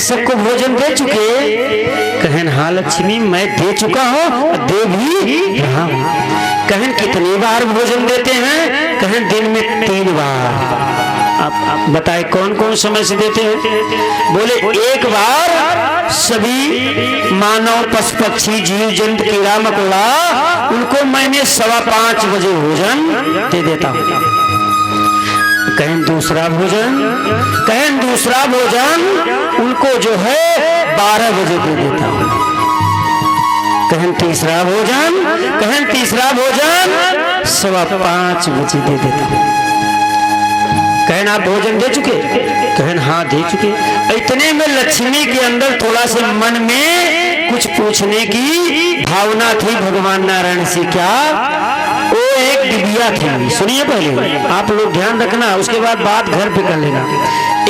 सबको भोजन दे चुके? कहन हाँ लक्ष्मी मैं दे चुका हूँ, दे भी रहा हूँ। कहन कितनी बार भोजन देते हैं? कहन दिन में 3 बार। आप बताए कौन कौन समय से देते हैं? बोले एक बार सभी मानव पशु पक्षी जीव जंतु कीड़ा मकोड़ा उनको मैंने 5:15 बजे भोजन दे देता हूँ। कहन दूसरा भोजन? कहन दूसरा भोजन उनको जो है 12 बजे दे देता हूँ। कहन तीसरा भोजन? कहन तीसरा भोजन 5:15 बजे दे देता हूँ। कहन आप भोजन दे चुके? कहन हाँ दे चुके। इतने में लक्ष्मी के अंदर थोड़ा सा मन में कुछ पूछने की भावना थी भगवान नारायण से। क्या? वो एक डिबिया थी। सुनिए पहले आप लोग ध्यान रखना, उसके बाद बात घर पे कर लेना।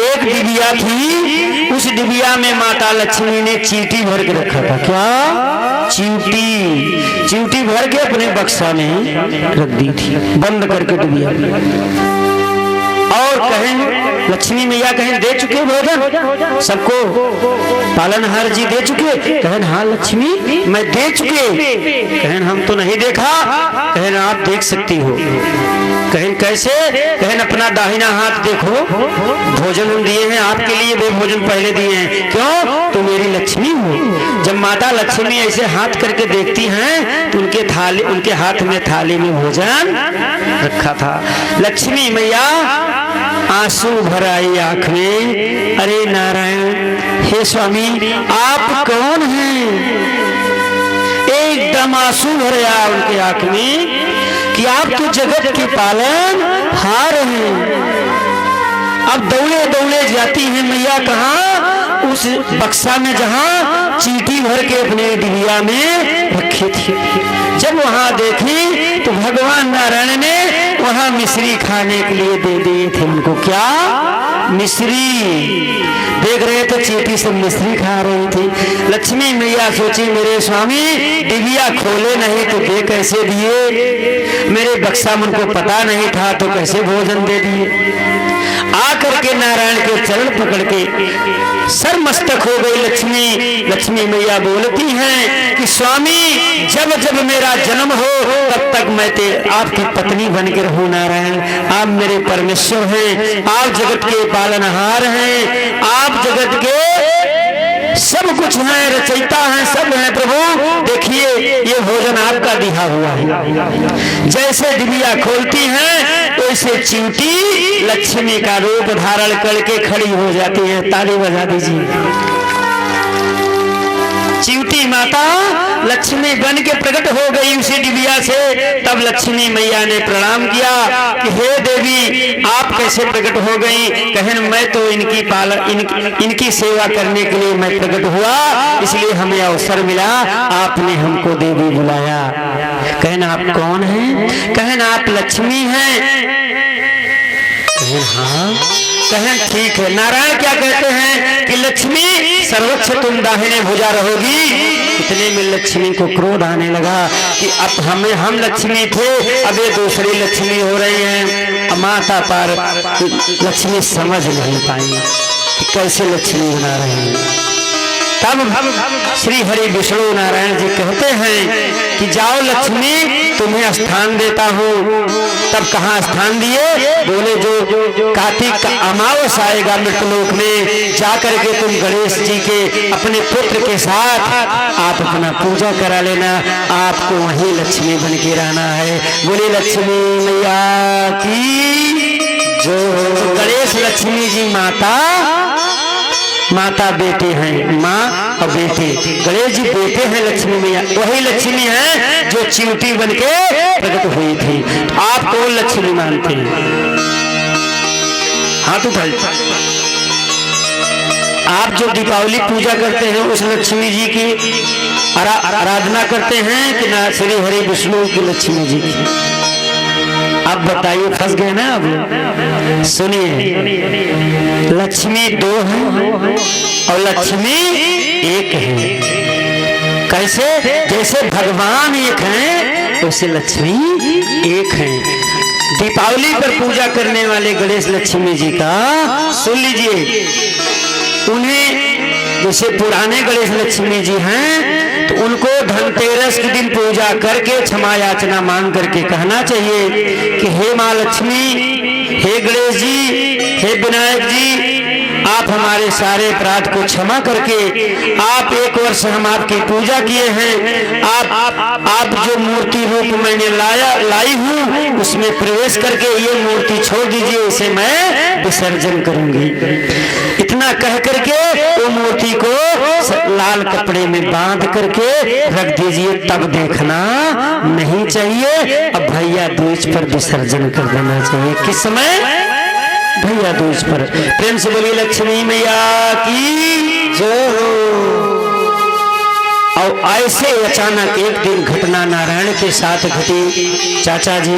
एक डिबिया थी, उस डिबिया में माता लक्ष्मी ने चींटी भर के रखा था। क्या? चींटी भर के अपने बक्सा में रख दी थी, बंद करके डिबिया। और कहें लक्ष्मी मैया कहें दे चुके भोजन सबको? पालनहार जी दे चुके? कहें हाँ लक्ष्मी मैं दे चुके। कहें हम तो नहीं देखा। कहें आप देख सकती हो। कहें कैसे? कहें अपना दाहिना हाथ देखो, भोजन दिए हैं आपके लिए, वे भोजन पहले दिए हैं। क्यों? तो मेरी लक्ष्मी हो। जब माता लक्ष्मी ऐसे हाथ करके देखती हैं तो उनके हाथ में थाली में भोजन रखा था। लक्ष्मी मैया आंसू भर आई आंख में। अरे नारायण, हे स्वामी आप कौन हैं? एकदम आंसू भर आया उनके आंख में कि आप तो जगत के पालन हार हैं। अब दौड़े दौड़े जाती हैं मैया कहाँ? उस बक्सा में जहाँ चींटी भर के अपने डिबिया में रखे थे। जब वहां देखी तो भगवान नारायण ने वहां मिश्री खाने के लिए दे दिए थे उनको। क्या? मिश्री। देख रहे थे चींटी सब मिश्री खा रही थी। लक्ष्मी मैया सोची मेरे स्वामी डिबिया खोले नहीं तो दे कैसे दिए? मेरे बक्सा में उनको पता नहीं था तो कैसे भोजन दे दिए? आकर के नारायण के चरण पकड़ के सर मस्तक हो गई लक्ष्मी। लक्ष्मी मैया बोलती हैं कि स्वामी जब जब मेरा जन्म हो तब तक मैं आपकी पत्नी बन के रहूं। नारायण आप मेरे परमेश्वर हैं, आप जगत के पालनहार हैं, आप जगत के सब कुछ हैं, रचयिता हैं, सब हैं प्रभु। देखिए ये भोजन आपका दिया हुआ है। जैसे डिबिया खोलती हैं वैसे चींटी लक्ष्मी का रूप धारण करके खड़ी हो जाती है। ताली बजा दीजिए। चींटी माता लक्ष्मी बन के प्रकट हो गई उसी डिबिया से। तब लक्ष्मी मैया ने प्रणाम किया कि हे देवी आप कैसे प्रकट हो गई? कहन मैं तो इनकी सेवा करने के लिए मैं प्रकट हुआ, इसलिए हमें अवसर मिला, आपने हमको देवी बुलाया। कहन आप कौन हैं? कहन आप लक्ष्मी हैं। कहन हाँ। कहन ठीक है। नारायण क्या कहते हैं कि लक्ष्मी सर्वोच्च तुम दाहिने भुजा रहोगी। इतने में लक्ष्मी को क्रोध आने लगा कि अब हम लक्ष्मी थे, अब ये दूसरी लक्ष्मी हो रही हैं। माता पर लक्ष्मी समझ नहीं पाई कि कैसे लक्ष्मी बना रहे हैं। तब श्री हरि विष्णु नारायण जी कहते हैं कि जाओ लक्ष्मी तुम्हें स्थान देता हूँ। तब कहाँ स्थान दिए? बोले जो कार्तिक का अमावस आएगा मृतलोक में, जाकर के तुम गणेश जी के अपने पुत्र के साथ आप अपना पूजा करा लेना, आपको वहीं लक्ष्मी बन के रहना है। बोले लक्ष्मी मैया की जो। गणेश लक्ष्मी जी माता बेटे हैं, माँ और बेटे। गणेश जी बेटे हैं लक्ष्मी मैया, वही लक्ष्मी है जो चींटी बन के प्रकट हुई थी। आप कौन लक्ष्मी मानते हैं? हाथ उठाइए। आप जो दीपावली पूजा करते हैं उस लक्ष्मी जी की आराधना करते हैं कि ना श्री हरि विष्णु की लक्ष्मी जी की? अब बताइए, फंस गए ना अब? सुनिए, लक्ष्मी 2 है और लक्ष्मी 1 है। कैसे? जैसे भगवान 1 हैं वैसे लक्ष्मी 1 है। दीपावली पर पूजा करने वाले गणेश लक्ष्मी जी का सुन लीजिए, उन्हें जैसे पुराने गणेश लक्ष्मी जी हैं तो उनको धनतेरस के दिन पूजा करके क्षमा याचना मांग करके कहना चाहिए कि हे माँ लक्ष्मी, हे गणेश जी, हे विनायक जी, आप हमारे सारे अपराध को क्षमा करके, आप एक वर्ष हम आपकी पूजा किए हैं, आप जो मूर्ति रूप मैंने लाई हूँ उसमें प्रवेश करके ये मूर्ति छोड़ दीजिए, इसे मैं विसर्जन करूंगी। इतना कह करके वो मूर्ति को लाल कपड़े में बांध करके रख दीजिए, तब देखना नहीं चाहिए। अब भैया दूज पर विसर्जन कर देना चाहिए। किस समय? भैया दूज पर। प्रेम से बोलिए लक्ष्मी मैया की जय हो। और ऐसे अचानक एक दिन घटना नारायण के साथ घटी। चाचा जी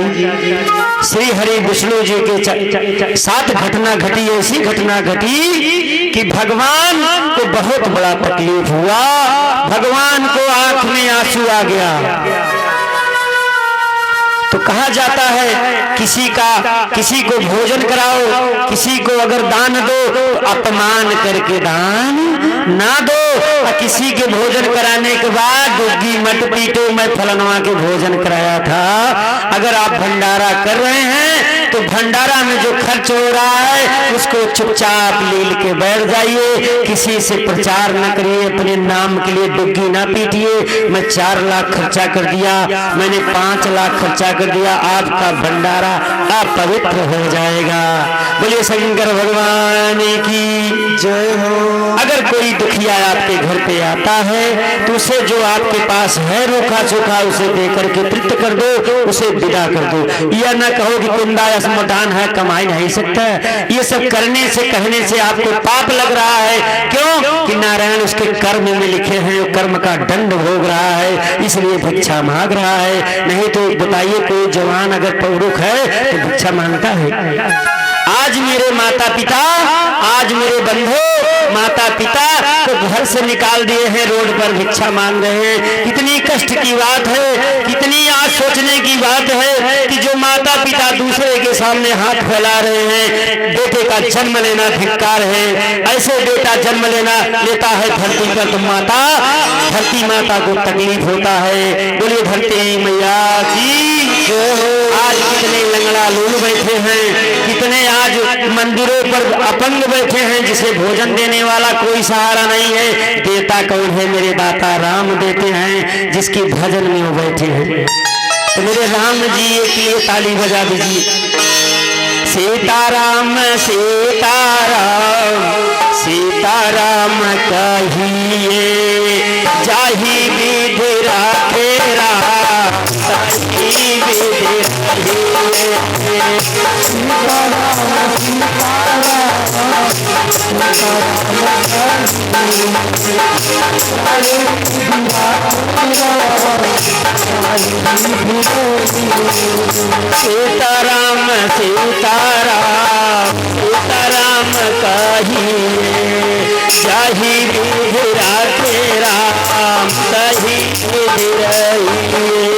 श्री हरि विष्णु जी के साथ घटना घटी। ऐसी घटना घटी कि भगवान को बहुत बड़ा तकलीफ हुआ। भगवान को आंख में आंसू आ गया। तो कहा जाता है किसी को भोजन कराओ, किसी को अगर दान दो तो अपमान करके दान ना दो। और किसी के भोजन कराने के बाद डुग्गी मत पीटो, मैं फलनवा के भोजन कराया था। अगर आप भंडारा कर रहे हैं तो भंडारा में जो खर्च हो रहा है उसको चुपचाप लील के बैठ जाइए। किसी से प्रचार न करिए, अपने नाम के लिए डुग्गी ना पीटिए। मैं 4 लाख खर्चा कर दिया, मैंने 5 लाख खर्चा कर दिया, आपका भंडारा अपवित्र हो जाएगा। बोलिए शंकर भगवान की जय हो। अगर कोई दुखिया आपके घर पे आता है तो उसे जो आपके पास है रूखा सूखा उसे देकर के तृप्त कर दो, उसे विदा कर दो। यह ना कहो कि कुंदा स्मदान है, कमाई नहीं सकता। ये सब करने से कहने से आपको पाप लग रहा है। क्यों? कि नारायण उसके कर्म में लिखे हैं, वो कर्म का दंड भोग रहा है, इसलिए भिक्षा मांग रहा है। नहीं तो बताइए कोई जवान अगर पौरुख है तो भिक्षा मांगता है? आज मेरे माता पिता, आज मेरे बंधु माता पिता को घर से निकाल दिए हैं, रोड पर भिक्षा मांग रहे हैं। कितनी कष्ट की बात है, कितनी आज सोचने की बात है कि जो माता पिता दूसरे के सामने हाथ फैला रहे हैं। बेटे का जन्म लेना धिक्कार है। ऐसे बेटा जन्म लेता है धरती पर तो धरती माता को तकलीफ होता है। बोलिए धरती मैया की। आज कितने लंगड़ा लोग बैठे हैं, कितने आज मंदिरों पर अपंग बैठे हैं, जिसे भोजन देने वाला कोई सहारा नहीं है। देता कौन है? मेरे दाता राम देते हैं, जिसकी भजन में वो बैठे हैं। तो मेरे राम जी के लिए ताली बजा दीजिए। सीताराम सीताराम सीताराम कहिए, जाहि विधि राखे राम, ताहि विधि रहिए। सीताराम सीताराम सीताराम कहिए, जाहि विधि राखे राम, ताहि विधि रहिए।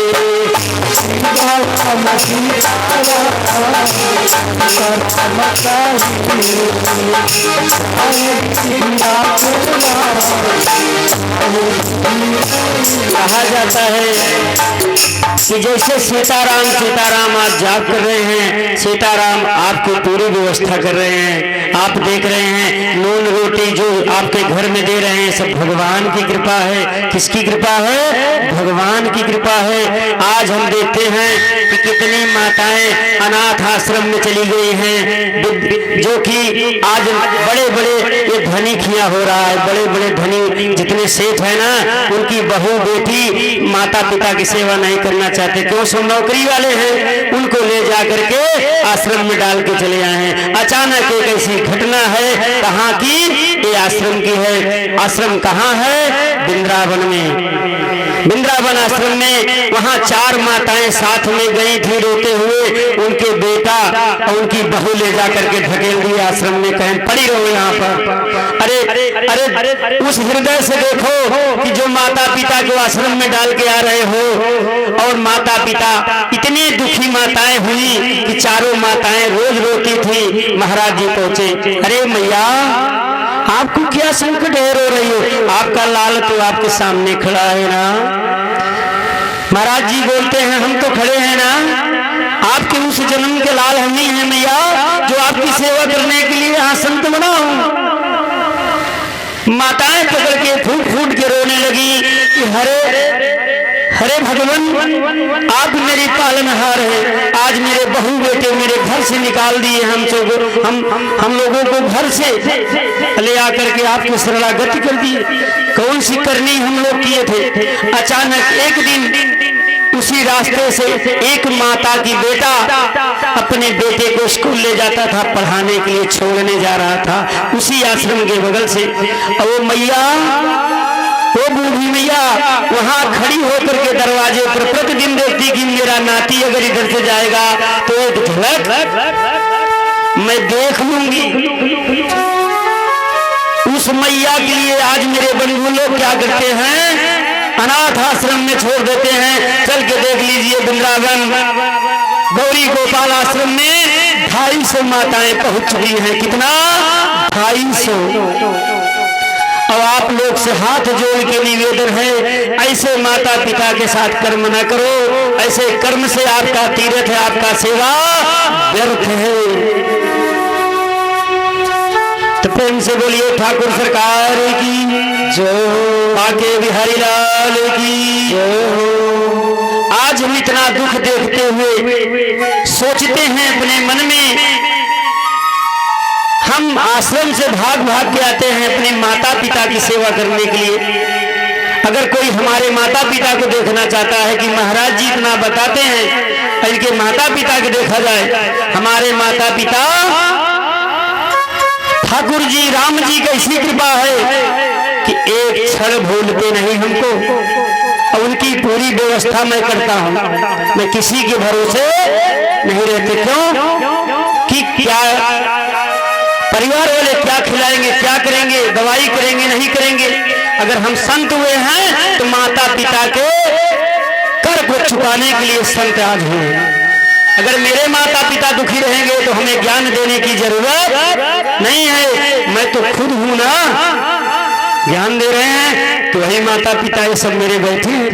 कहा जाता है कि जैसे सीताराम सीताराम आप जाप कर रहे हैं, सीताराम आपको पूरी व्यवस्था कर रहे हैं। आप देख रहे हैं नून रोटी जो आपके घर में दे रहे हैं, सब भगवान की कृपा है। किसकी कृपा है? भगवान की कृपा है। आज हम देखते हैं कि कितनी माताएं अनाथ आश्रम में चली गई हैं, जो कि आज बड़े बड़े ये धनी खिया हो रहा है। बड़े बड़े धनी जितने सेठ है ना, उनकी बहू बेटी माता पिता की सेवा नहीं करना चाहते। क्यों? सब नौकरी वाले हैं, उनको ले जा करके आश्रम में डाल के चले आए हैं। अचानक एक ऐसी घटना है, कहाँ की? ये आश्रम की है। आश्रम कहाँ है? वृंदावन में। वृंदावन आश्रम में वहाँ 4 माताएं साथ में गई थी रोते हुए। उनके बेटा और उनकी बहू ले जा करके ढकेल दी आश्रम में, कहें पड़ी रहो यहाँ पर। अरे अरे अरे उस हृदय से देखो कि जो माता पिता को आश्रम में डाल के आ रहे हो, और माता पिता इतनी दुखी माताएं हुई कि चारों माताएं रोज रोती थी। महाराज जी पहुंचे, अरे मैया आपको क्या संकट है, रो रही हो? आपका लाल तो आपके सामने खड़ा है ना। महाराज जी बोलते हैं हम तो खड़े हैं ना, आपके उस जन्म के लाल हम ही हैं मैया, जो आपकी सेवा करने के लिए यहाँ संत बना हूं। माताएं पकड़ के फूट फूट के रोने लगी कि हरे हरे भगवान, आप मेरी पालनहार हैं, आज मेरे बहू बेटे मेरे घर से निकाल दिए, हम लोगों को घर से ले आकर के आपकी शरणागति कर दिए। कौन सी करनी हम लोग किए थे। अचानक एक दिन उसी रास्ते से एक माता की बेटा अपने बेटे को स्कूल ले जाता था, पढ़ाने के लिए छोड़ने जा रहा था, उसी आश्रम के बगल से। और वो मैया, वो बूढ़ी मैया वहां खड़ी होकर के दरवाजे पर प्रतिदिन देखती कि मेरा नाती अगर इधर से जाएगा तो एक झलक मैं देख लूंगी। उस मैया के लिए आज मेरे बंधु लोग क्या करते हैं, अनाथ आश्रम में छोड़ देते हैं। चल के देख लीजिए वृंदावन गौरी गोपाल आश्रम में 250 माताएं पहुंच चुकी हैं। कितना? 250। और आप लोग से हाथ जोड़ के निवेदन है, ऐसे माता पिता के साथ कर्म न करो, ऐसे कर्म से आपका तीर्थ है, आपका सेवा व्यर्थ है। तो प्रेम से बोलिए ठाकुर सरकार की जय, बाके बिहारी लाल की जय। आज हम इतना दुख देखते हुए सोचते हैं अपने मन में, हम आश्रम से भाग भाग के आते हैं अपने माता पिता की सेवा करने के लिए। अगर कोई हमारे माता पिता को देखना चाहता है कि महाराज जी इतना बताते हैं, इनके माता पिता को देखा जाए, हमारे माता पिता ठाकुर जी राम जी की ऐसी कृपा है कि एक क्षण भूलते नहीं हमको, और उनकी पूरी व्यवस्था मैं करता हूं। मैं किसी के भरोसे नहीं रहते। क्यों? कि क्या परिवार वाले क्या खिलाएंगे, क्या करेंगे, दवाई करेंगे, नहीं करेंगे। अगर हम संत हुए हैं तो माता पिता के कर को चुकाने के लिए संत आज हुए। अगर मेरे माता पिता दुखी रहेंगे तो हमें ज्ञान देने की जरूरत नहीं है, मैं तो खुद हूं ना, ज्ञान दे रहे हैं तो वही माता पिता ये सब मेरे बैठे हैं।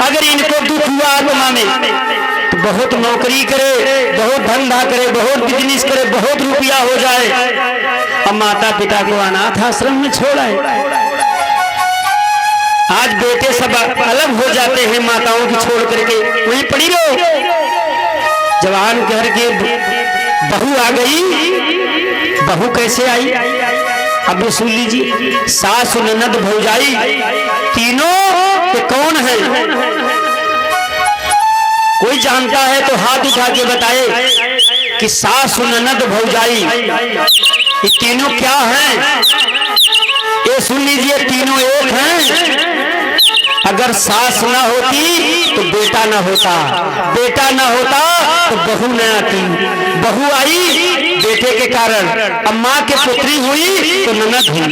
अगर इनको दुख हुआ आत्मा में तो बहुत नौकरी करे, बहुत धंधा करे, बहुत बिजनेस करे, बहुत रुपया हो जाए, अब माता पिता को अनाथ आश्रम में छोड़ाए। आज बेटे सब अलग हो जाते हैं माताओं की छोड़ करके, वहीं पड़ी रहो। जवान घर के बहू आ गई, बहू कैसे आई अब सुन लीजिए। सास ननद भौजाई तीनों ये कौन है? कोई जानता है तो हाथ उठा के बताए कि सास ननद भौजाई ये तीनों क्या हैं? ये सुन लीजिए, तीनों एक हैं। अगर सास ना होती तो बेटा ना होता, बेटा ना होता तो बहू न आती, बहू आई बेटे के कारण, अब माँ के पुत्री हुई तो ननद हुई।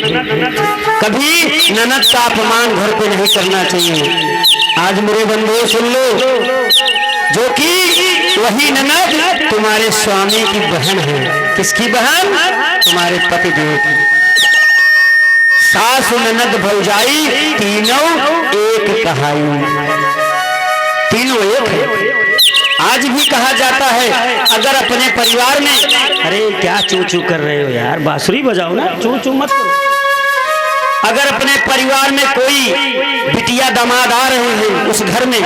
कभी ननद का अपमान घर पे नहीं करना चाहिए। आज मेरे बंधुओं सुन लो, जो कि वही ननद तुम्हारे स्वामी की बहन है। किसकी बहन? तुम्हारे पतिदेव की। सास ननद भौजाई तीनों एक कहाई, तीनों एक है। आज भी कहा जाता है अगर अपने परिवार में, अरे क्या चू चू कर रहे हो यार, बांसुरी बजाओ ना, चू चू मत करो। अगर अपने परिवार में कोई बिटिया दामाद आ रहे हैं उस घर में,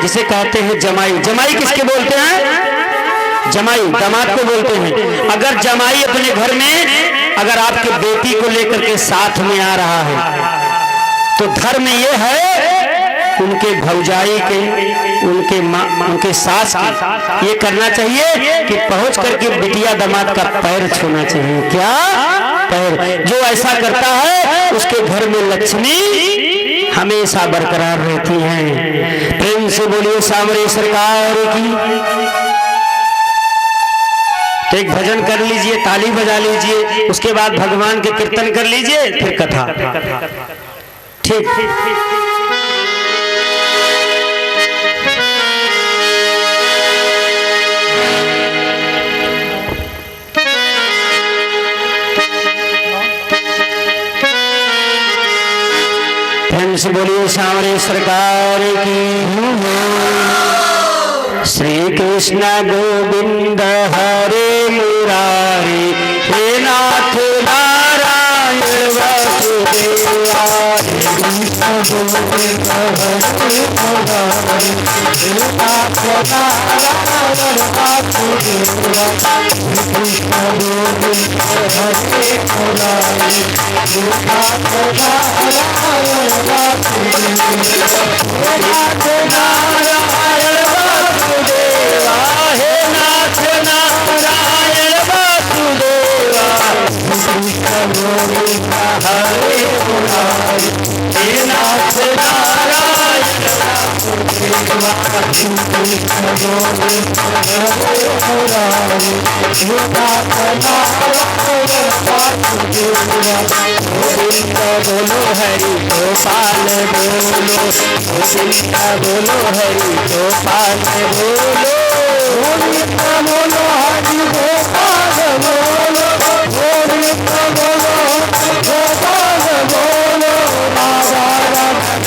जिसे कहते हैं जमाई। जमाई किसके बोलते हैं? जमाई दामाद को बोलते हैं। अगर जमाई अपने घर में अगर आपके बेटी को लेकर के साथ में आ रहा है तो धर्म ये है उनके भौजाई के, उनके सास की ये करना चाहिए कि पहुंच करके बिटिया दामाद का पैर छूना चाहिए। क्या पैर? जो ऐसा करता है उसके घर में लक्ष्मी हमेशा बरकरार रहती हैं। प्रेम से बोलिए सामरे सरकार की। तो एक भजन कर लीजिए, ताली बजा लीजिए, उसके बाद भगवान के कीर्तन कर लीजिए, फिर कथा। ठीक। से बोलिए सांवरे सरकार की। श्री कृष्ण गोविंद हरे मुरारी, हे नाथ नारायण वासुदेवा। कृष्ण गोविंद हरे मुरारी, हे नाथ नारायण वासुदेवा। कृष्ण गोविंद हरे मुरारी, हे नाथ नारायण वासुदेवा। हे नाथ नारायण वासुदेवा, हे नाथ नारायण वासुदेवा। कृष्ण गोविंद हरे मुरारी, हे नाथ नारायण वासुदेवा। कृष्ण गोविंद हरे मुरारी, हे नाथ नारायण वासुदेवा। गोविंद बोलो हरि गोपाल बोलो, गोविंद बोलो हरि गोपाल बोलो। गोविंद बोलो हरि गोपाल बोलो, गोविंद बोलो गोपाल बोलो। राधा राधा राधा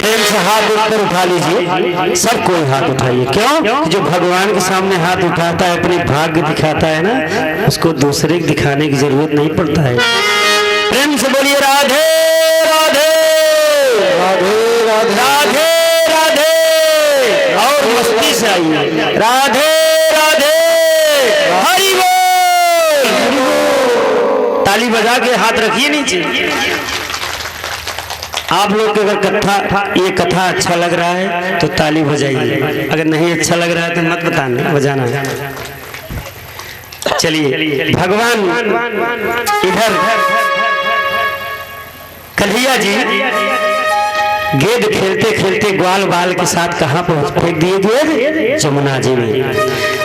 प्रेम से हाथ ऊपर उठा लीजिए, सब कोई हाथ उठाइए। क्यों? जो भगवान के सामने हाथ उठाता है अपने भाग्य दिखाता है ना, उसको दूसरे को दिखाने की जरूरत नहीं पड़ता है। प्रेम से बोलिए राधे राधे राधे राधे राधे राधे। और मस्ती से आइए, राधे राधे हरि बोल। ताली बजा के हाथ रखिए नीचे। आप लोग के अगर ये कथा अच्छा लग रहा है तो ताली बजाइए, अगर नहीं अच्छा लग रहा है तो मत बताना, बजाना है। चलिए भगवान इधर कन्हैया जी गेंद खेलते खेलते ग्वाल बाल के साथ कहाँ पहुंच फेंक दिए गेंद जमुना जी में।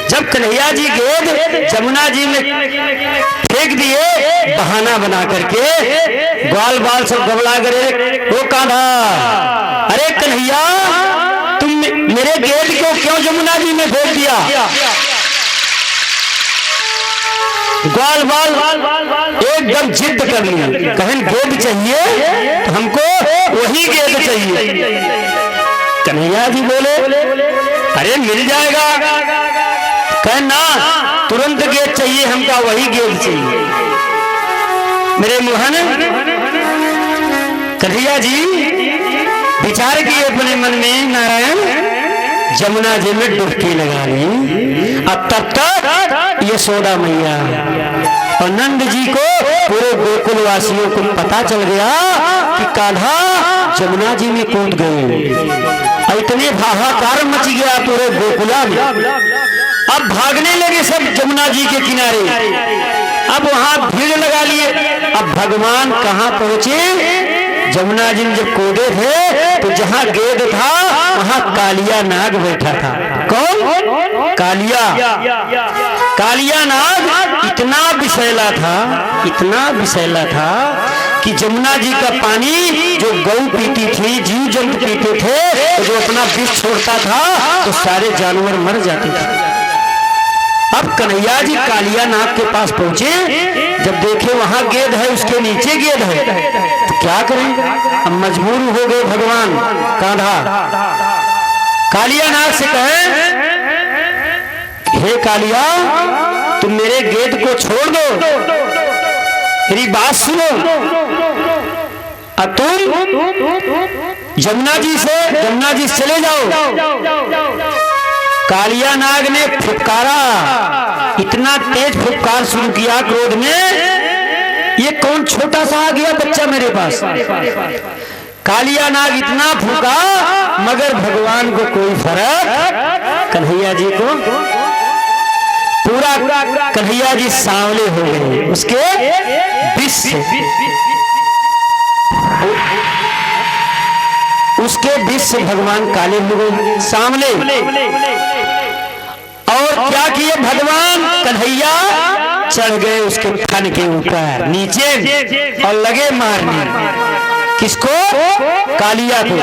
जब कन्हैया जी गेंद जमुना जी में फेंक दिए बहाना बना करके ग्वाल बाल सब गबड़ा करे, वो कान्हा अरे कन्हैया तुम मेरे गेंद को क्यों जमुना जी में फेंक दिया। ग्वाल बाल एकदम जिद कर ली, कहन गेंद चाहिए तो हमको वही गेंद चाहिए। कन्हैया जी बोले अरे मिल जाएगा, कहन ना तुरंत गेंद चाहिए, हमका वही गेंद चाहिए। मेरे मोहन कन्हैया जी विचार किए अपने मन में, नारायण जमुना जी में डुबकी लगा ली। अब तब तक यशोदा मैया और नंद जी को पूरे गोकुल वासियों को पता चल गया कि कान्हा जमुना जी में कूद गए। इतने हाहाकार मच गया पूरे गोकुला में। अब भागने लगे सब जमुना जी के किनारे, अब वहां भीड़ लगा लिए। अब भगवान कहाँ पहुंचे, जमुना जी जब कूदे थे तो जहां गेंद था वहां कालिया नाग बैठा था। कौन? कालिया। कालिया नाग इतना विषैला था, इतना विषैला था कि जमुना जी का पानी जो गौ पीती थी, जीव जंतु पीते थे, तो जो अपना विष छोड़ता था तो सारे जानवर मर जाते थे। अब कन्हैया जी कालिया नाग के पास पहुंचे, जब देखे वहां गेंद है, उसके नीचे गेंद है, तो क्या करें, अब मजबूर हो गए भगवान कान्हा। कालिया नाग से कहे हे कालिया तुम मेरे गेंद को छोड़ दो, मेरी बात सुनो, अब तुम जमुना जी से चले जाओ। कालिया नाग ने फुफकारा, इतना तेज फुफकार शुरू किया क्रोध में, ये कौन छोटा सा आ गया बच्चा मेरे पास। कालिया नाग इतना फूका मगर भगवान को कोई फर्क, कन्हैया जी को पूरा कन्हैया जी सांवले हो गए उसके विष से, उसके विष से भगवान काले हो गए, सांवले। और क्या किए भगवान, कन्हैया चढ़ गए उसके थन के ऊपर नीचे और लगे मारने। किसको? कालिया को।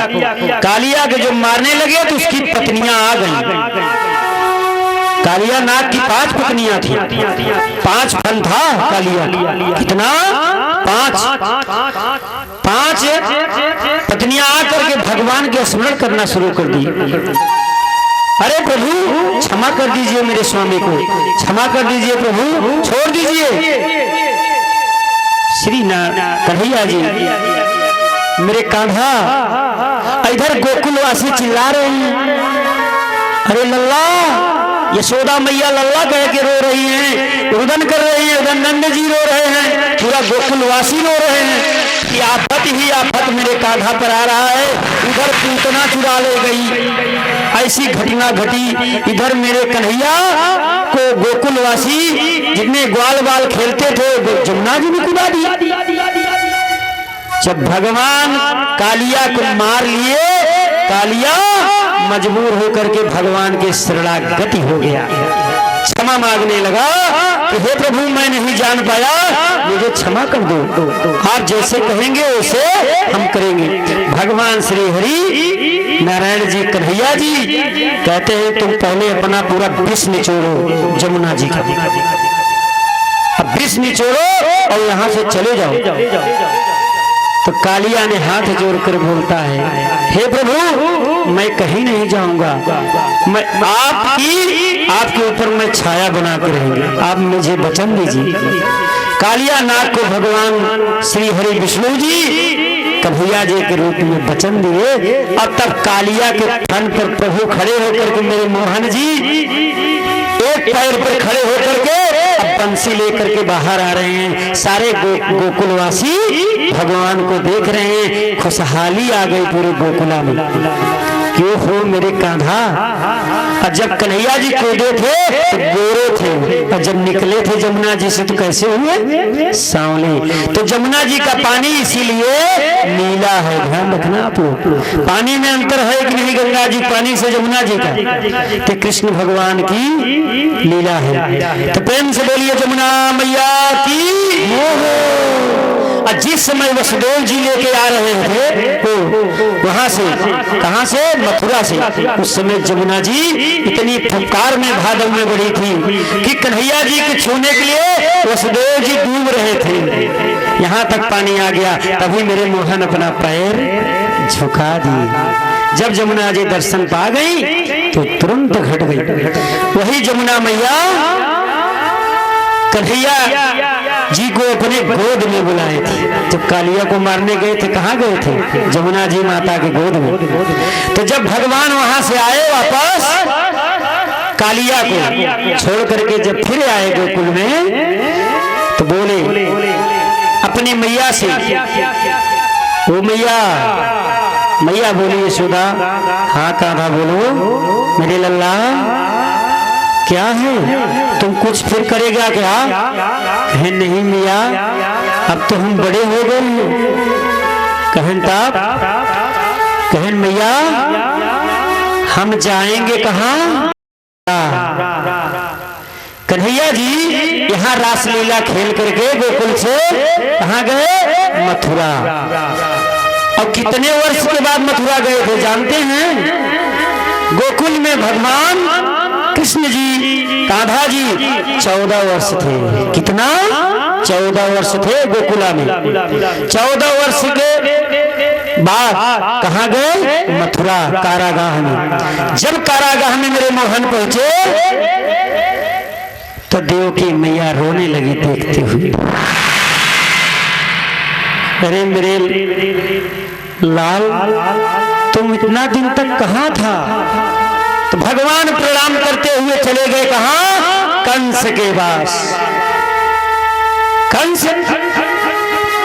कालिया के जो मारने लगे तो उसकी पत्नियां आ गईं। कालिया नाग की 5 पत्नियां थी, 5 फन था कालिया। कितना? 5 पत्नियां आकर के भगवान के स्मरण करना शुरू कर दी। अरे प्रभु क्षमा कर दीजिए मेरे स्वामी को, क्षमा कर दीजिए प्रभु, छोड़ दीजिए। श्री कन्हैया जी मेरे कान्हा, इधर गोकुलवासी चिल्ला रहे हैं, अरे लल्ला, यशोदा मैया लल्ला कह के रो रही हैं, रुदन कर रही है, उधर नंद जी रो रहे हैं, पूरा गोकुलवासी रो रहे हैं कि आफत ही आफत मेरे कान्हा पर आ रहा है। उधर पूतना चुरा ले गई, ऐसी घटना घटी। इधर मेरे कन्हैया को गोकुलवासी जितने ग्वाल बाल खेलते थे जमुना जी में कुदा दिया। जब भगवान कालिया को मार लिए, कालिया मजबूर होकर के भगवान के शरणागति हो गया, क्षमा मांगने लगा कि हे प्रभु मैं नहीं जान पाया, मुझे क्षमा कर दो, आप जैसे कहेंगे वैसे हम करेंगे। भगवान श्री हरि नारायण जी कन्हैया जी कहते हैं तुम पहले अपना पूरा विष निचोड़ो जमुना जी का, अब विष निचोड़ो और यहाँ से चले जाओ। तो कालिया ने हाथ जोड़कर बोलता है हे प्रभु मैं कहीं नहीं जाऊंगा, मैं आपके ऊपर मैं छाया बना कर रहेंगे, आप मुझे वचन दीजिए। कालिया नाग को भगवान श्री हरि विष्णु जी कन्हैया जी के रूप में वचन दिए। अब तब कालिया के थन पर प्रभु खड़े होकर के मेरे मोहन जी एक पैर पर खड़े होकर के अब बंसी लेकर के बाहर आ रहे हैं। सारे गोकुलवासी भगवान को देख रहे हैं, खुशहाली आ गई पूरे गोकुला में क्यों हो मेरे कान्हा। और जब कन्हैया जी कूदे थे तो गोरे थे, और जब निकले थे जमुना जी से तो कैसे हुए, सांवले। तो जमुना जी का पानी इसीलिए नीला है, ध्यान रखना आप लोग। पानी में अंतर है कि नहीं गंगा जी पानी से जमुना जी का, तो कृष्ण भगवान की लीला है। तो प्रेम से बोलिए जमुना मैया की। और जिस समय वसुदेव जी लेके आ रहे थे तो वहां से, कहां से, मथुरा से, उस समय जमुना जी इतनी फुफकार में भादव में बढ़ी थी कि कन्हैया जी के छूने के लिए वसुदेव जी डूब रहे थे, यहाँ तक पानी आ गया। तभी मेरे मोहन अपना पैर झुका दी। जब जमुना जी दर्शन पा गई तो तुरंत घट गई। वही जमुना मैया कन्हैया जी को अपने गोद में बुलाए थे। जब कालिया को मारने गए थे, कहाँ गए थे, जमुना जी माता के गोद में। तो जब भगवान वहां से आए वापस, कालिया को छोड़ करके जब फिर आए गोकुल में, तो बोले अपनी मैया से, ओ मैया, मैया बोली यशोदा। हाँ कान्हा बोलो मेरे लल्ला, क्या है, तुम कुछ फिर करेगा क्या। कहे नहीं मिया, अब तो हम बड़े हो गए हैं। कहन ताप, कहन मैया हम जाएंगे कहाँ। कन्हैया जी यहाँ रासलीला खेल करके गोकुल से कहाँ गए, मथुरा। और कितने वर्ष के बाद मथुरा गए थे जानते हैं। गोकुल में भगवान कृष्ण जी, राधा जी 14 वर्ष थे। कितना, 14 वर्ष थे गोकुला में। 14 वर्ष के बाद कहाँ गए, मथुरा कारागाह में। जब कारागाह में मेरे मोहन पहुंचे तो देवकी मैया रोने लगी देखते हुए। अरे मेरे लाल, तुम इतना दिन तक कहाँ था। तो भगवान प्रणाम करते हुए चले गए कहाँ, कंस के पास। कंस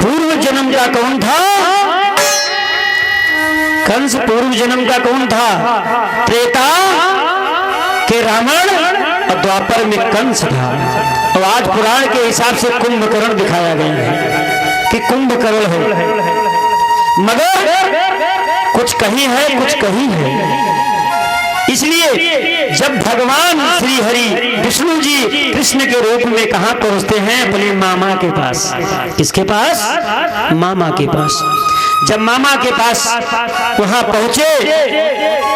पूर्व जन्म का कौन था, कंस पूर्व जन्म का कौन था, त्रेता के रावण और द्वापर में कंस था। और आज पुराण के हिसाब से कुंभकर्ण दिखाया गया है कि कुंभकर्ण है, मगर कुछ कहीं है कुछ कहीं है। इसलिए जब भगवान श्री हरि विष्णु जी कृष्ण के रूप में कहां पहुंचते हैं, अपने मामा के पास। किसके पास, मामा के पास। जब मामा के पास वहां पहुंचे,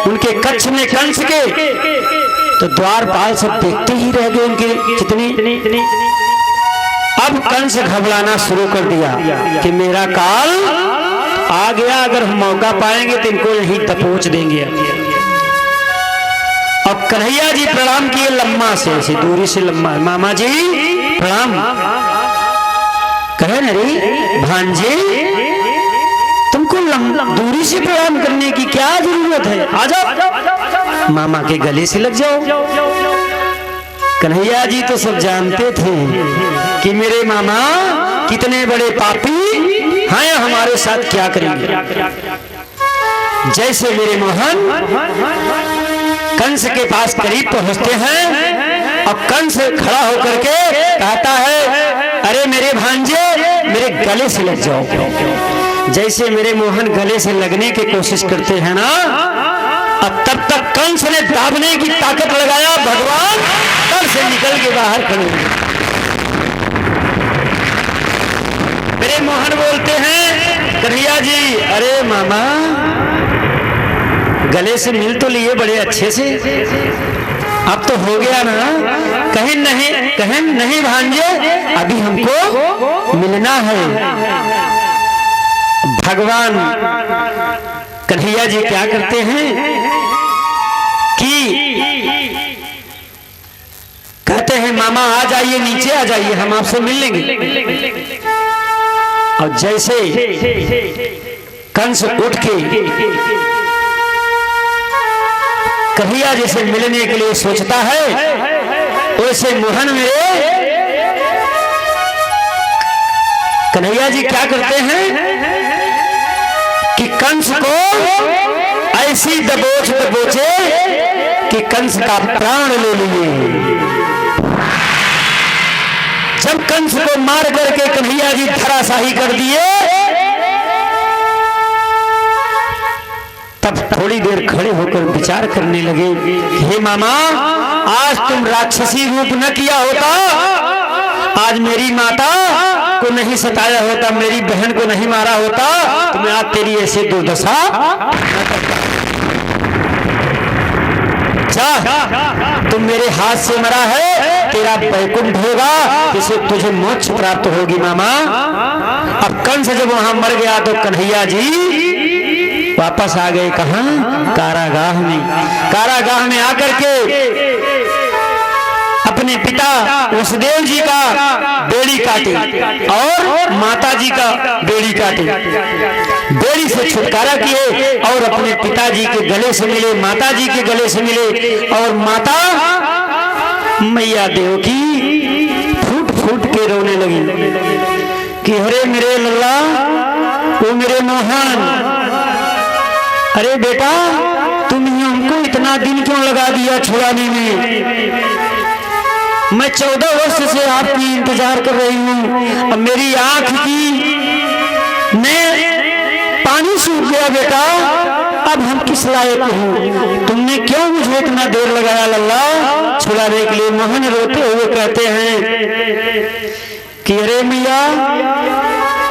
उनके कक्ष में कंस के, तो द्वारपाल सब देखते ही रह गए उनके कितनी। अब कंस घबराना शुरू कर दिया कि मेरा काल आ गया, अगर हम मौका पाएंगे तो इनको यहीं दबोच देंगे। और कन्हैया जी प्रणाम किए लम्मा से, ऐसी दूरी से लम्मा, मामा जी प्रणाम। कहे अरे भांजे, तुमको दूरी से प्रणाम करने की क्या जरूरत है, आ जाओ, मामा के गले से लग जाओ। कन्हैया जी तो सब जानते थे कि मेरे मामा कितने बड़े पापी हैं, हमारे साथ क्या करेंगे। जैसे मेरे मोहन कंस के पास करीब पहुंचते हैं और कंस खड़ा होकर के कहता है, अरे मेरे भांजे मेरे गले से लग जाओ। जैसे मेरे मोहन गले से लगने की कोशिश करते हैं ना, अब तब तक कंस ने दाबने की ताकत लगाया, भगवान तब से निकल के बाहर खड़े हुए। मेरे मोहन बोलते हैं, कन्हैया जी अरे मामा गले से मिल तो लिए बड़े अच्छे से, अब तो हो गया ना। कहें नहीं भांजे, अभी हमको मिलना है। भगवान कन्हैया जी क्या करते हैं कि कहते हैं मामा आ जाइए, नीचे आ जाइए, हम आपसे मिल लेंगे। और जैसे कंस उठ के कन्हैया जी से मिलने के लिए सोचता है, वैसे मोहन मेरे कन्हैया जी क्या करते हैं कि कंस को ऐसी दबोच दबोचे कि कंस का प्राण ले लिए। जब कंस को मार करके कन्हैया जी धराशाही कर दिए, तब थोड़ी देर खड़े होकर विचार करने लगे, हे मामा, आज तुम राक्षसी रूप न किया होता, आज मेरी माता को नहीं सताया होता, मेरी बहन को नहीं मारा होता, तो मैं आज तेरी ऐसी दुर्दशा न करता। तुम मेरे हाथ से मरा है, तेरा बैकुंठ होगा, जिसे तुझे मोक्ष प्राप्त होगी मामा। अब कंस जब वहां मर गया तो कन्हैया जी वापस आ गए, कहां? कारागाह में। कारागाह में आकर के अपने पिता वसुदेव जी का बेड़ी काटे और माता जी का बेड़ी काटे, बेड़ी से छुटकारा किए और अपने पिताजी के गले से मिले, माता जी के गले से मिले, और माता मैया देवकी फूट फूट के रोने लगी कि अरे मेरे लल्ला, वो मेरे मोहन, अरे बेटा तुमने हमको इतना दिन क्यों लगा दिया छुड़ाने में? मैं 14 वर्ष से आपकी इंतजार कर रही हूँ, अब मेरी आंख की में पानी सूख गया बेटा, अब हम किस लायक हूँ? तुमने क्यों मुझे इतना देर लगाया लल्ला छुड़ाने के लिए? मोहन रोते हुए कहते हैं कि अरे मैया,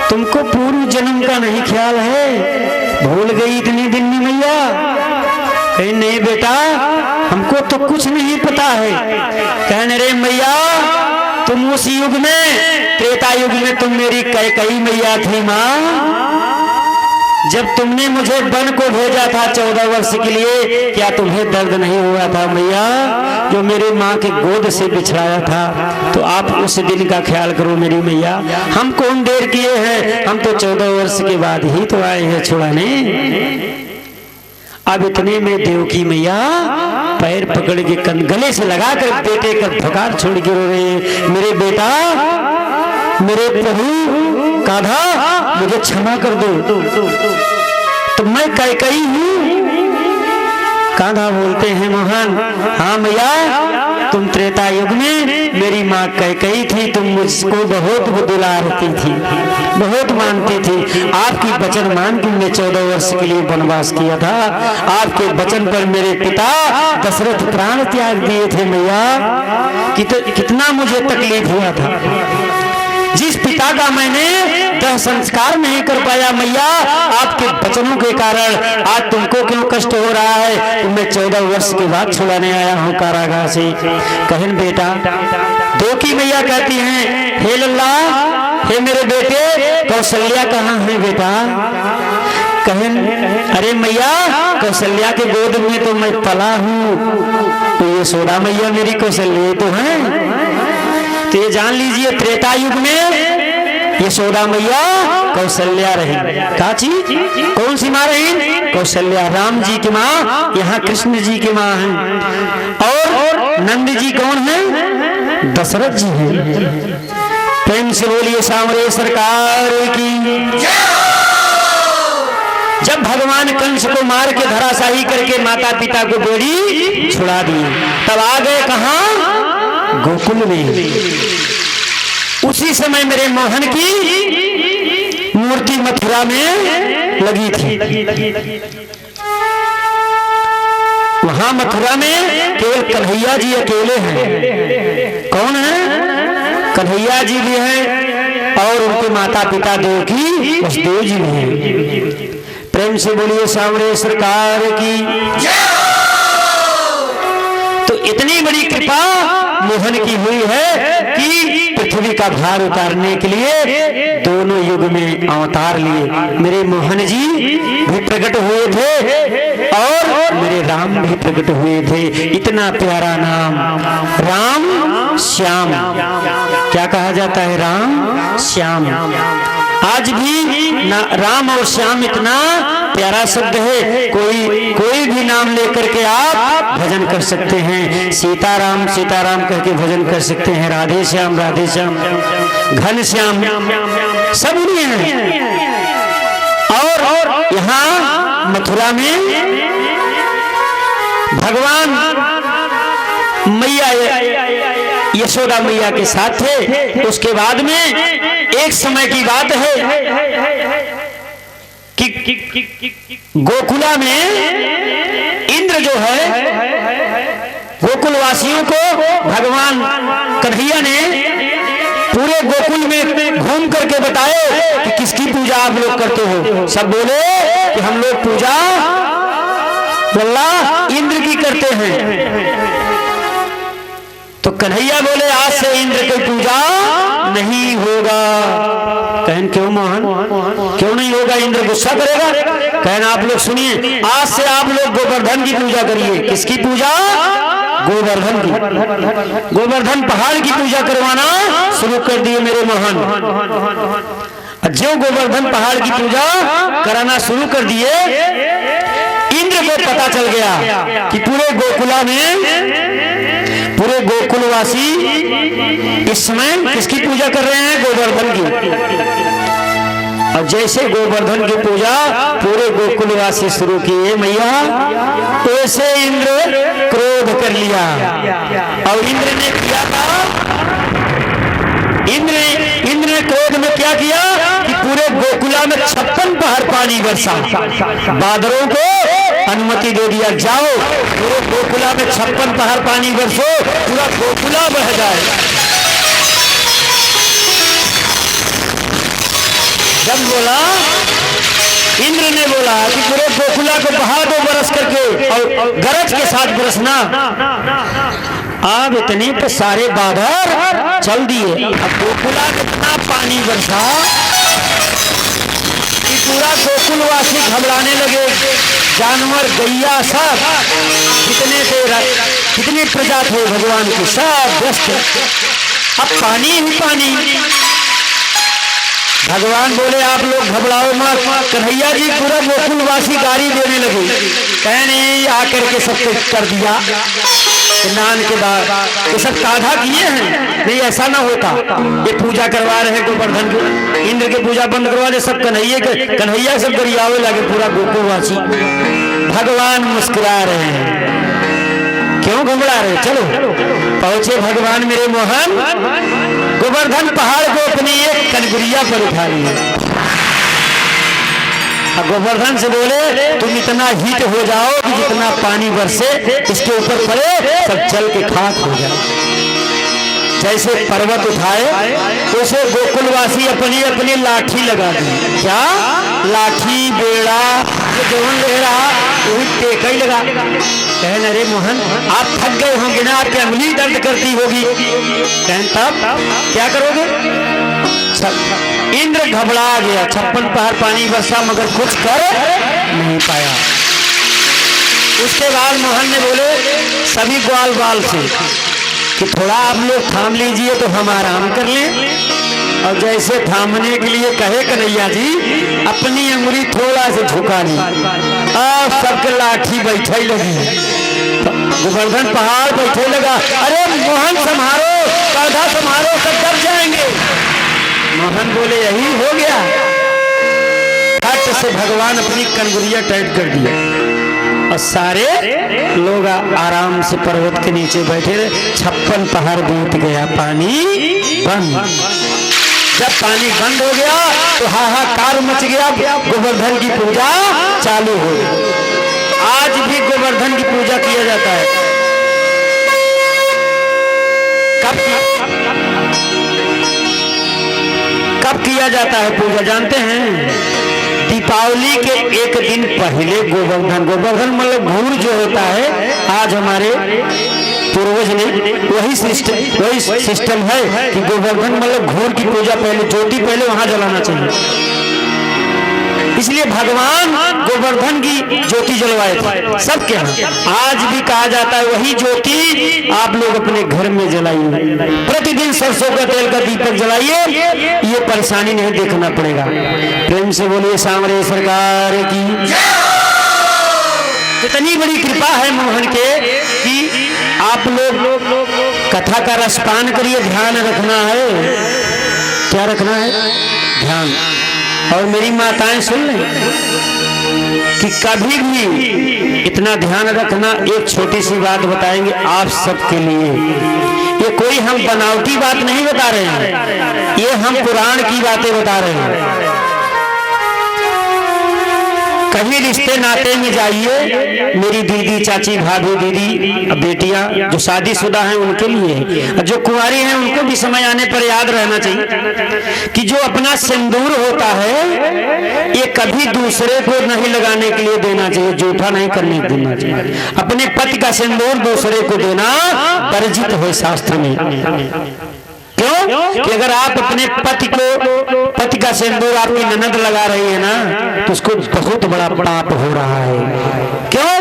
तुमको पूर्व जन्म का नहीं ख्याल है, भूल गई इतने दिन में मैया? कहीं नहीं बेटा, हमको तो कुछ नहीं पता है। कहने रे मैया, तुम उस युग में, त्रेता युग में तुम मेरी कैकेयी मैया थी माँ, जब तुमने मुझे वन को भेजा था 14 वर्ष के लिए, क्या तुम्हें दर्द नहीं हुआ था मैया, जो मेरी माँ के गोद से बिछड़ाया था? तो आप उस दिन का ख्याल करो मेरी मैया, हम कौन देर किए हैं, हम तो 14 वर्ष के बाद ही तो आए हैं छुड़ाने। अब इतने में देवकी मैया पैर पकड़ के गले से लगाकर बेटे का फकार छोड़ के रो रहे हैं, मेरे बेटा, मेरे प्रभु कान्हा, मुझे क्षमा कर दो, तो मैं कैकेयी हूँ। कान्हा बोलते हैं मोहन, हाँ मैया, तुम त्रेता युग में मेरी माँ कैकेयी थी, तुम मुझको बहुत दुलारती थी, बहुत मानती थी, आपकी वचन मान के मैं 14 वर्ष के लिए वनवास किया था, आपके वचन पर मेरे पिता दशरथ प्राण त्याग दिए थे मैया, कितना मुझे तकलीफ हुआ था। जिस पिता का मैंने दह संस्कार नहीं कर पाया मैया, आपके वचनों के कारण आज तुमको क्यों कष्ट हो रहा है? तो मैं 14 वर्ष के बाद छुड़ाने आया हूँ कारागाह से। कहन बेटा, देवकी मैया कहती हैं, हे लल्ला, हे मेरे बेटे, कौशल्या कहाँ है बेटा? कहन, अरे मैया, कौशल्या के गोद में तो मैं पला हूँ, तो ये सोडा मैया मेरी कौशल्या तो है। तो ये जान लीजिए, त्रेता युग में यशोदा मैया कौशल्या रही। काची? कौन सी माँ रही? कौशल्या, राम जी की माँ, यहाँ कृष्ण जी की माँ है। और नंद जी कौन है? दशरथ जी हैं। प्रेम से बोलिए सांवरे सरकार की। जब भगवान कंस को मार के धराशाही करके माता पिता को बेड़ी छुड़ा दी, तब आ गए कहाँ? गोकुल में। उसी समय मेरे मोहन की मूर्ति मथुरा में लगी थी। वहां मथुरा में केवल कन्हैया जी अकेले हैं। कौन है? कन्हैया जी भी हैं और उनके माता पिता देवकी वसुदेव जी भी हैं। प्रेम से बोलिए सांवरे सरकार की। तो इतनी बड़ी कृपा मोहन की हुई है कि पृथ्वी का भार उतारने के लिए दोनों युग में अवतार लिए। मेरे मोहन जी भी प्रकट हुए थे और मेरे राम भी प्रकट हुए थे। इतना प्यारा नाम राम श्याम, क्या कहा जाता है? राम श्याम। आज भी राम और श्याम इतना प्यारा शब्द है, कोई भी नाम लेकर के आप भजन कर सकते हैं। सीताराम सीताराम करके भजन कर सकते हैं, राधे श्याम घन श्याम, सब हैं। और यहाँ मथुरा में भगवान मैया यशोदा मैया के साथ थे। उसके बाद में एक समय की बात है कि गोकुला में इंद्र जो है गोकुलवासियों को भगवान कन्हैया ने पूरे गोकुल में घूम करके बताए कि किसकी पूजा आप लोग करते हो। सब बोले कि हम लोग पूजा अल्लाह इंद्र की करते हैं। तो कन्हैया बोले आज से इंद्र की पूजा नहीं होगा। कहन क्यों मोहन, क्यों नहीं होगा? इंद्र गुस्सा करेगा। कहन आप लोग सुनिए, आज से आप लोग गोवर्धन की पूजा करिए। किसकी पूजा? गोवर्धन की। गोवर्धन पहाड़ की पूजा करवाना शुरू कर दिए मेरे मोहन। जो गोवर्धन पहाड़ की पूजा कराना शुरू कर दिए, इंद्र को पता चल गया कि पूरे गोकुला में पूरे गोकुलवासी इस समय किसकी पूजा कर रहे हैं? गोवर्धन की। और जैसे गोवर्धन की पूजा पूरे गोकुलवासी शुरू किए मैया, वैसे इंद्र क्रोध कर लिया। और इंद्र ने किया था, इंद्र ने क्रोध में क्या किया कि पूरे गोकुला में 56 पहाड़ पानी बरसा। बादलों को अनुमति दे दिया, जाओ पूरे गोकुला में 56 पहाड़ पानी बरसो, पूरा गोकुला बह जाए। जब बोला, इंद्र ने बोला कि पूरे गोकुला को बहा दो बरस करके और गरज के साथ बरसना। अब इतने तो सारे बादल चल दिए। अब गोकुला कितना पानी बरसा कि पूरा गोकुलवासी घबराने लगे। जानवर, गैया, सब कितने प्रजा थे भगवान के, सब व्यस्त। अब पानी ही पानी। भगवान बोले आप लोग घबराओ मत। कन्हैया जी पूरा गोकुलवासी गाड़ी देने लगे। कहने आकर के सब कुछ कर दिया। स्नान के बाद ये सब काढ़ा किए हैं, नहीं ऐसा ना होता। ये पूजा करवा रहे गोवर्धन की, इंद्र की पूजा बंद करवा दे। सब कन्हैया सब गरियावे लगे पूरा गोकुलवासी। भगवान मुस्कुरा रहे हैं, क्यों घबरा रहे? चलो पहुंचे भगवान मेरे मोहन। गोवर्धन पहाड़ को अपनी एक कनगुरिया पर उठा लिया। गोवर्धन से बोले तुम इतना हीट हो जाओ कि जितना पानी बरसे इसके ऊपर पड़े सब जल के खाक हो जाए। जैसे पर्वत उठाए उसे गोकुलवासी अपनी अपनी लाठी लगा दी। क्या लाठी, बेड़ा, जवन ले रहा वही टेका ही लगा। कहन अरे मोहन आप थक गए होंगे ना, आपकी अंगुली दर्द करती होगी। कहन तब क्या करोगे? इंद्र घबरा गया। 56 पहाड़ पानी बरसा मगर कुछ कर नहीं पाया। उसके बाद मोहन ने बोले सभी ग्वाल बाल से कि थोड़ा आप लोग थाम लीजिए तो हम आराम कर लें। और जैसे थामने के लिए कहे कन्हैया जी, अपनी अंगुली थोड़ा से झुका ली और सबके लाठी बैठे लगी। गोवर्धन पहाड़ बैठे लगा। अरे मोहन संभालो, पौधा संभालो, सब डर जाएंगे। मोहन बोले यही हो गया। फट से भगवान अपनी कनगुरिया टाइट कर दिया और सारे लोग आराम से पर्वत के नीचे बैठे रहे। 56 पहाड़ बीत गया, पानी बंद। जब पानी बंद हो गया तो हाहाकार मच गया। गोवर्धन की पूजा चालू हो गई। आज भी गोवर्धन की पूजा किया जाता है। कब किया जाता है पूजा जानते हैं? दीपावली के एक दिन पहले गोवर्धन मतलब घूर जो होता है, आज हमारे पूर्वज ने वही सिस्टम है कि गोवर्धन मतलब घूर की पूजा पहले, ज्योति पहले वहां जलाना चाहिए। इसलिए भगवान गोवर्धन की ज्योति जलवाए थे सबके यहाँ। आज भी कहा जाता है वही ज्योति आप लोग अपने घर में जलाइए। प्रतिदिन सरसों का तेल का दीपक जलाइए, ये परेशानी नहीं देखना पड़ेगा। प्रेम से बोलिए सांवरे सरकार की। कितनी बड़ी कृपा है मोहन के कि आप लोग कथा का रसपान करिए। ध्यान रखना है, क्या रखना है? ध्यान। और मेरी माताएं सुन लें कि कि कभी भी इतना ध्यान रखना, एक छोटी सी बात बताएंगे आप सबके लिए। ये कोई हम बनावटी बात नहीं बता रहे हैं, ये हम पुराण की बातें बता रहे हैं। कभी रिश्ते नाते में जाइए, मेरी दीदी, चाची, भाभी, दीदी, बेटियां जो शादीशुदा हैं उनके लिए, जो कुंवारी हैं उनको भी समय आने पर याद रहना चाहिए कि जो अपना सिंदूर होता है ये कभी दूसरे को नहीं लगाने के लिए देना चाहिए, जूठा नहीं करने देना चाहिए। अपने पति का सिंदूर दूसरे को देना वर्जित है शास्त्र में। क्यों? कि अगर आप अपने पति का सिंदूर आपकी ननद लगा रही है ना, तो उसको बहुत बड़ा पाप हो रहा है। क्यों?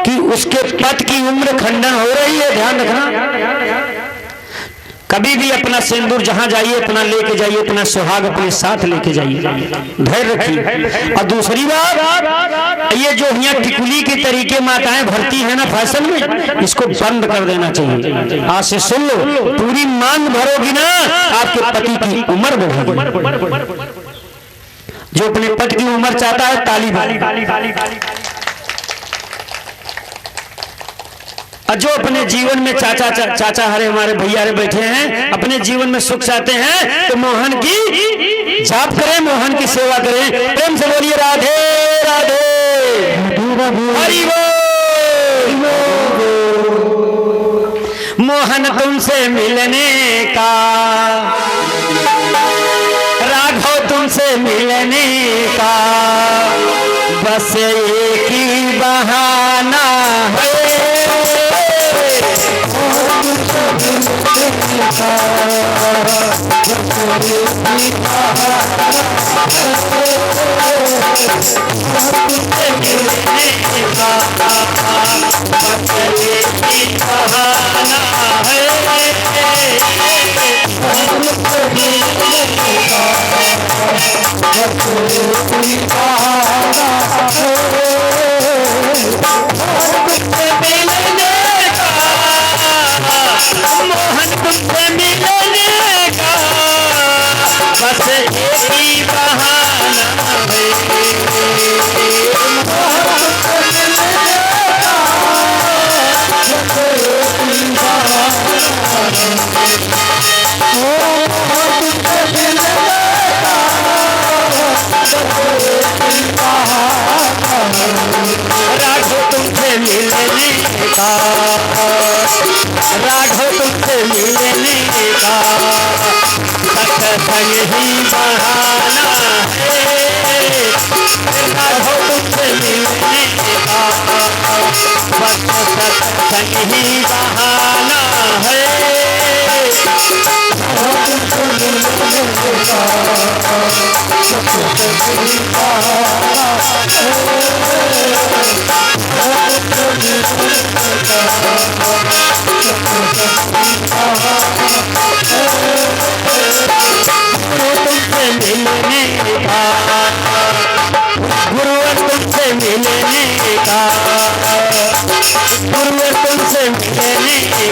कि उसके पति की उम्र खंडन हो रही है। ध्यान रखना, कभी भी अपना सिंदूर जहां जाइए अपना लेके जाइए, अपना सुहाग अपने साथ लेके जाइए, धैर्य रखिए। और दूसरी बात, ये जो यहाँ टिकुली के तरीके माताएं भरती है ना फैशन में, इसको बंद कर देना चाहिए। आज से सुन लो, पूरी मांग भरोगी ना आपके पति की उम्र बढ़ेगी। जो अपने पति की उम्र चाहता है ताली बाली, जो अपने जीवन में चाचा हरे हमारे भैया हरे बैठे हैं, अपने जीवन में सुख चाहते हैं तो मोहन की जाप करें, मोहन की सेवा करें। प्रेम से बोलिए राधे राधे, हरि बोल। मोहन तुमसे मिलने का, राघव तुमसे मिलने का बस एक ही बहाना है। राघव तुमसे मिलने का सत्संग ही बहाना है। राघव तुमसे मिलने का बस सत्संग ही बहाना है। गुरुवर तुमसे मिलने का, गुरुवर तुमसे मिलने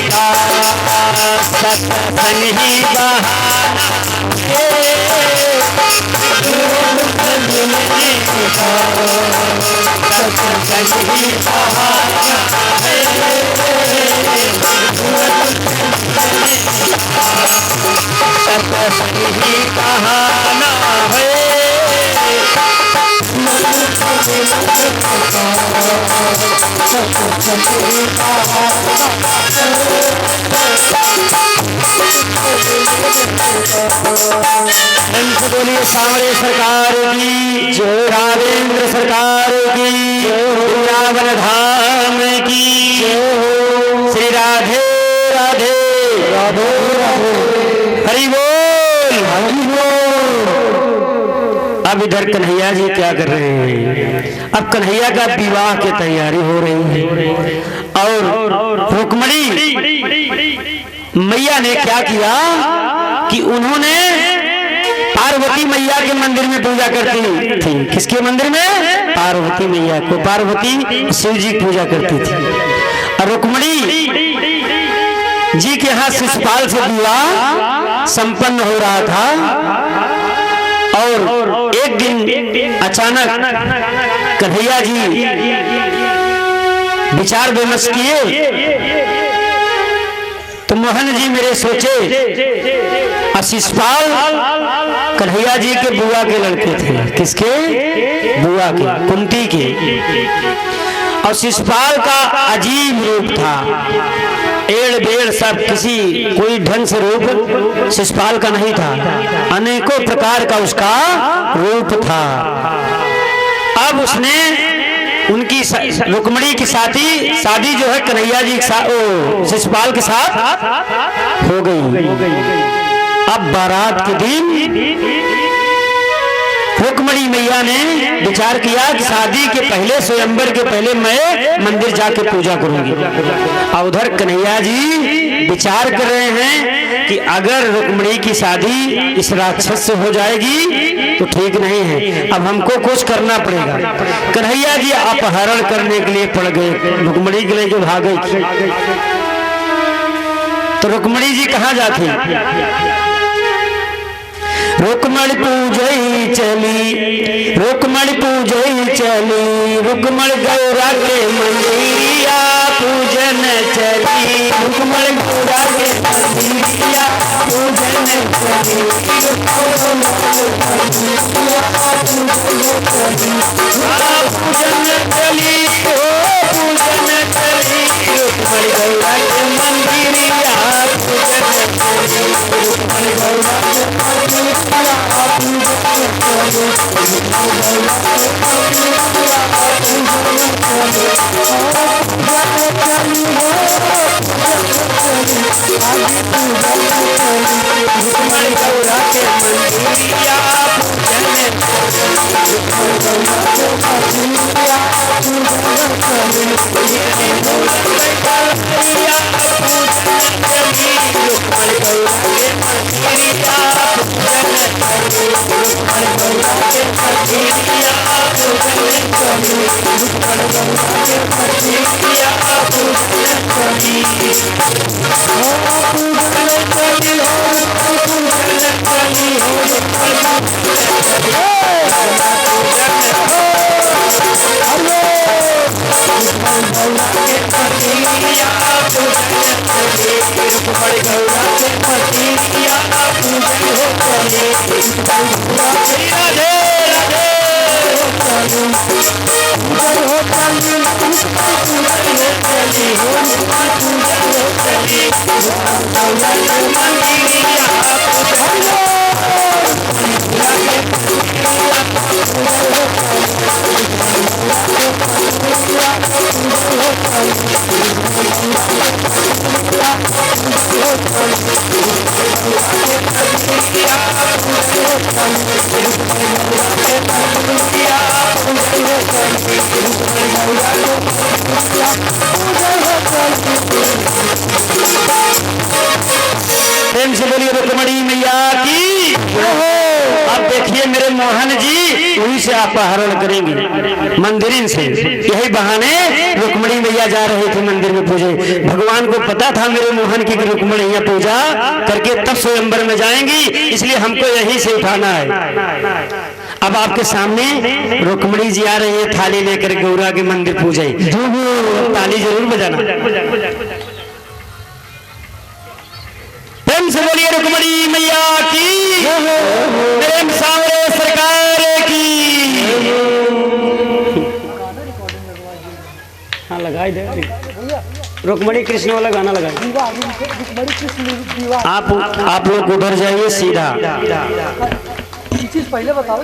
का सत्संग ही बहाना है। तुमसे मिलने का सत्संग ही बहाना है। सत्संग ही बहाना है। बोलिए सांवरे सरकार की जय, राजेंद्र सरकार की जय, वृंदावन धाम की जय, श्री राधे राधे राधे राधे, हरि बोल हरि बोल। अब इधर कन्हैया जी क्या कर रहे हैं? अब कन्हैया का विवाह की तैयारी हो रही है और रुक्मणी मैया ने क्या किया कि उन्होंने पार्वती मैया के मंदिर में पूजा करती थी। किसके मंदिर में? पार्वती मैया को। पार्वती शिव जी की पूजा करती थी और रुक्मणी जी के यहाँ शिशुपाल से विवाह संपन्न हो रहा था। और एक एक दिन अचानक कन्हैया जी विचार विमर्श किए तो मोहन जी मेरे सोचे शिषपाल कन्हैया जी के बुआ के लड़के थे। किसके? बुआ के, कुंती के। और शिषपाल का अजीब रूप था, एड़ बेड़ सब, किसी कोई ढंग से रूप शिषपाल का नहीं था, अनेकों प्रकार का उसका रूप था। अब उसने उनकी रुक्मणी की शादी जो है कन्हैया जी के साथ शिषपाल के साथ हो गई। अब बारात के दिन रुक्मणी मैया ने विचार किया कि शादी के पहले, स्वयंवर के पहले मैं मंदिर जाके पूजा करूंगी। और उधर कन्हैया जी विचार कर रहे हैं कि अगर रुक्मणी की शादी इस राक्षस से हो जाएगी तो ठीक नहीं है, अब हमको कुछ करना पड़ेगा। कन्हैया जी अपहरण करने के लिए पड़ गए, रुक्मणी के लेके भाग गई। तो रुक्मणी जी कहाँ जाती? रुक्मणी पूजई चली, रुक्मणी पूजई चली, रुक्मणी गौरा के मंदिरिया पूजन चली, रुक्मणी गौरा के मंदिरिया पूजन चली, पूजन चली, पूजन चली, रुक्मणी गौरा के मंदिरिया पूजन चली, रुक्मणी गौरा प्रेम से बोलिए रुक्मणी मैया की। अब देखिए मेरे मोहन जी वहीं से अपहरण करेंगे मंदिर से। यही बहाने रुक्मणी मैया जा रहे थे मंदिर में पूजे। भगवान को पता था मेरे मोहन की रुक्मणी मैया पूजा करके तब स्वयंवर में जाएंगी, इसलिए हमको यहीं से उठाना है। अब आपके सामने रुक्मणी जी आ रही है थाली लेकर गौरा के मंदिर पूजे। ताली जरूर बजाना। से बोलिए रुक्मणी मैया की, मेरे सामने सरकार की। हाँ लगाई दे, रुक्मणी कृष्ण वाला गाना लगाई। आप लोग उधर जाइए सीधा। चीज पहले बताओ।